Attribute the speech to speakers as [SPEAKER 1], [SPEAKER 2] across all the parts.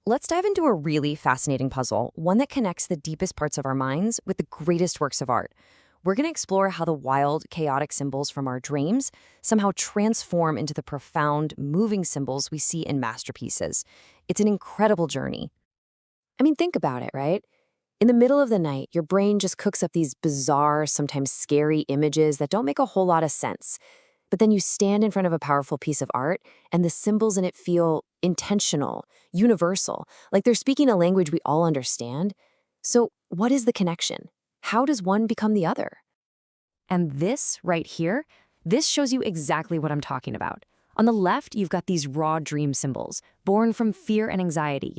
[SPEAKER 1] let's dive into a really fascinating puzzle, one that connects the deepest parts of our minds with the greatest works of art. We're going to explore how the wild, chaotic symbols from our dreams somehow transform into the profound, moving symbols we see in masterpieces. It's an incredible journey. I mean, think about it, right? In the middle of the night, your brain just cooks up these bizarre, sometimes scary images that don't make a whole lot of sense. But then you stand in front of a powerful piece of art, and the symbols in it feel intentional, universal, like they're speaking a language we all understand. So what is the connection? How does one become the other? And this right here, this shows you exactly what I'm talking about. On the left, you've got these raw dream symbols, born from fear and anxiety,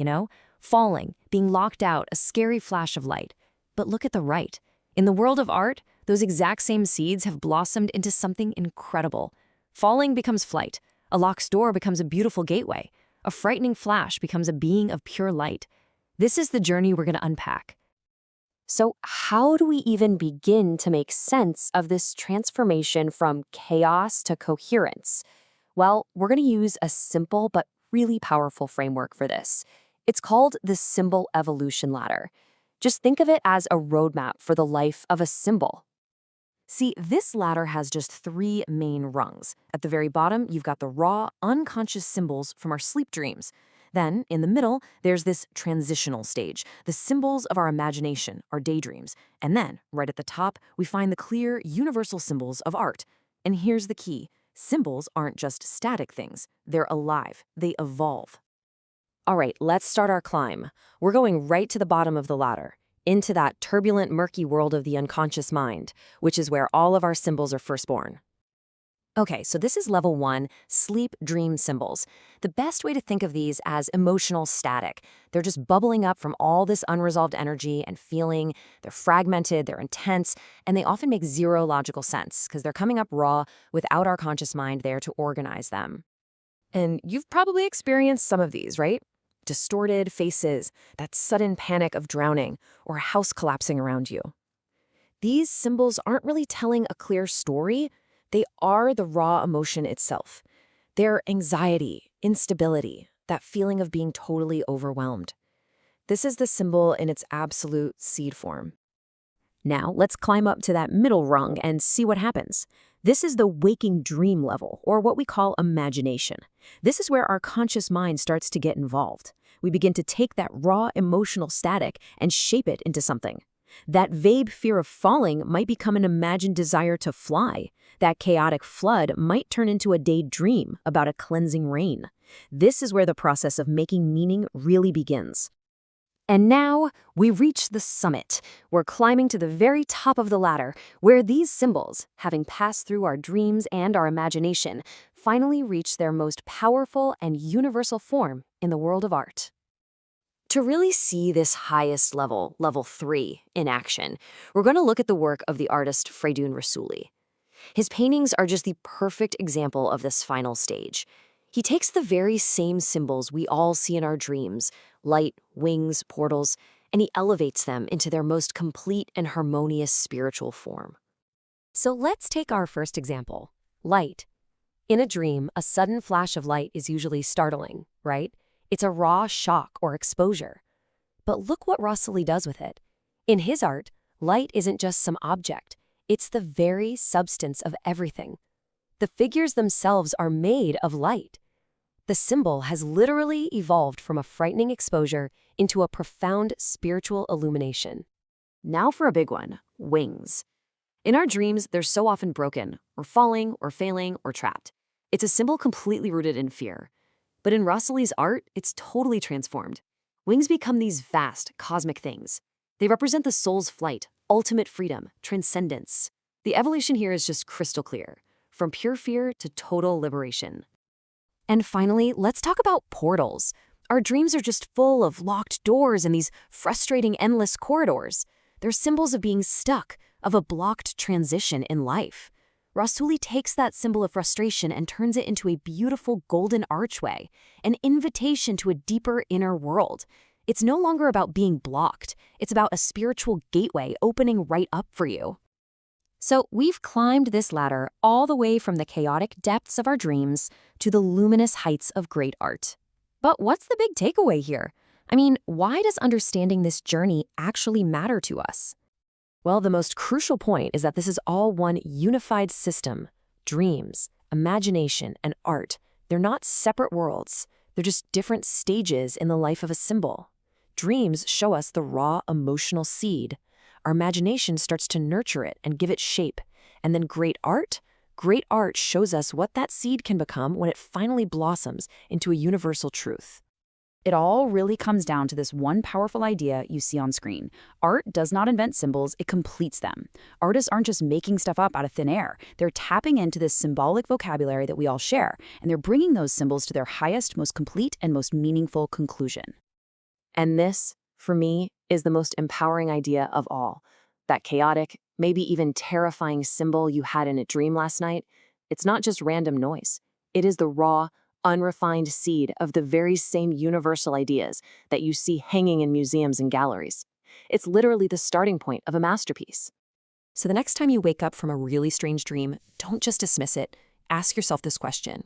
[SPEAKER 1] falling, being locked out, a scary flash of light. But look at the right. In the world of art, those exact same seeds have blossomed into something incredible. Falling becomes flight. A locked door becomes a beautiful gateway. A frightening flash becomes a being of pure light. This is the journey we're going to unpack. So how do we even begin to make sense of this transformation from chaos to coherence? Well, we're going to use a simple but really powerful framework for this. It's called the symbol evolution ladder. Just think of it as a roadmap for the life of a symbol. See, this ladder has just 3 main rungs. At the very bottom, you've got the raw, unconscious symbols from our sleep dreams. Then, in the middle, there's this transitional stage, the symbols of our imagination, our daydreams. And then, right at the top, we find the clear, universal symbols of art. And here's the key. Symbols aren't just static things. They're alive. They evolve. All right, let's start our climb. We're going right to the bottom of the ladder, into that turbulent, murky world of the unconscious mind, which is where all of our symbols are first born. Okay, so this is level 1, sleep dream symbols. The best way to think of these as emotional static. They're just bubbling up from all this unresolved energy and feeling. They're fragmented, they're intense, and they often make zero logical sense because they're coming up raw without our conscious mind there to organize them. And you've probably experienced some of these, right? Distorted faces, that sudden panic of drowning, or a house collapsing around you. These symbols aren't really telling a clear story. They are the raw emotion itself. They're anxiety, instability, that feeling of being totally overwhelmed. This is the symbol in its absolute seed form. Now, let's climb up to that middle rung and see what happens. This is the waking dream level, or what we call imagination. This is where our conscious mind starts to get involved. We begin to take that raw emotional static and shape it into something. That vague fear of falling might become an imagined desire to fly. That chaotic flood might turn into a daydream about a cleansing rain. This is where the process of making meaning really begins. And now, we reach the summit. We're climbing to the very top of the ladder, where these symbols, having passed through our dreams and our imagination, finally reach their most powerful and universal form in the world of art. To really see this highest level, level 3, in action, we're going to look at the work of the artist Freydoon Rassouli. His paintings are just the perfect example of this final stage. He takes the very same symbols we all see in our dreams, light, wings, portals, and he elevates them into their most complete and harmonious spiritual form. So let's take our first example, light. In a dream, a sudden flash of light is usually startling, right? It's a raw shock or exposure. But look what Rassouli does with it. In his art, light isn't just some object. It's the very substance of everything. The figures themselves are made of light. The symbol has literally evolved from a frightening exposure into a profound spiritual illumination. Now for a big one, wings. In our dreams, they're so often broken, or falling, or failing, or trapped. It's a symbol completely rooted in fear. But in Rassouli's art, it's totally transformed. Wings become these vast, cosmic things. They represent the soul's flight, ultimate freedom, transcendence. The evolution here is just crystal clear, from pure fear to total liberation. And finally, let's talk about portals. Our dreams are just full of locked doors and these frustrating, endless corridors. They're symbols of being stuck, of a blocked transition in life. Rassouli takes that symbol of frustration and turns it into a beautiful golden archway, an invitation to a deeper inner world. It's no longer about being blocked. It's about a spiritual gateway opening right up for you. So we've climbed this ladder all the way from the chaotic depths of our dreams to the luminous heights of great art. But what's the big takeaway here? I mean, why does understanding this journey actually matter to us? Well, the most crucial point is that this is all one unified system. Dreams, imagination, and art, they're not separate worlds. They're just different stages in the life of a symbol. Dreams show us the raw emotional seed. Our imagination starts to nurture it and give it shape. And then great art shows us what that seed can become when it finally blossoms into a universal truth.
[SPEAKER 2] It all really comes down to this one powerful idea you see on screen. Art does not invent symbols, it completes them. Artists aren't just making stuff up out of thin air. They're tapping into this symbolic vocabulary that we all share, and they're bringing those symbols to their highest, most complete, and most meaningful conclusion.
[SPEAKER 1] And this, for me, is the most empowering idea of all. That chaotic, maybe even terrifying symbol you had in a dream last night, it's not just random noise. It is the raw, unrefined seed of the very same universal ideas that you see hanging in museums and galleries. It's literally the starting point of a masterpiece. So the next time you wake up from a really strange dream, don't just dismiss it. Ask yourself this question.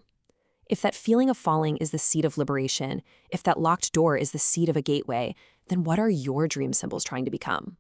[SPEAKER 1] If that feeling of falling is the seed of liberation, if that locked door is the seed of a gateway, then what are your dream symbols trying to become?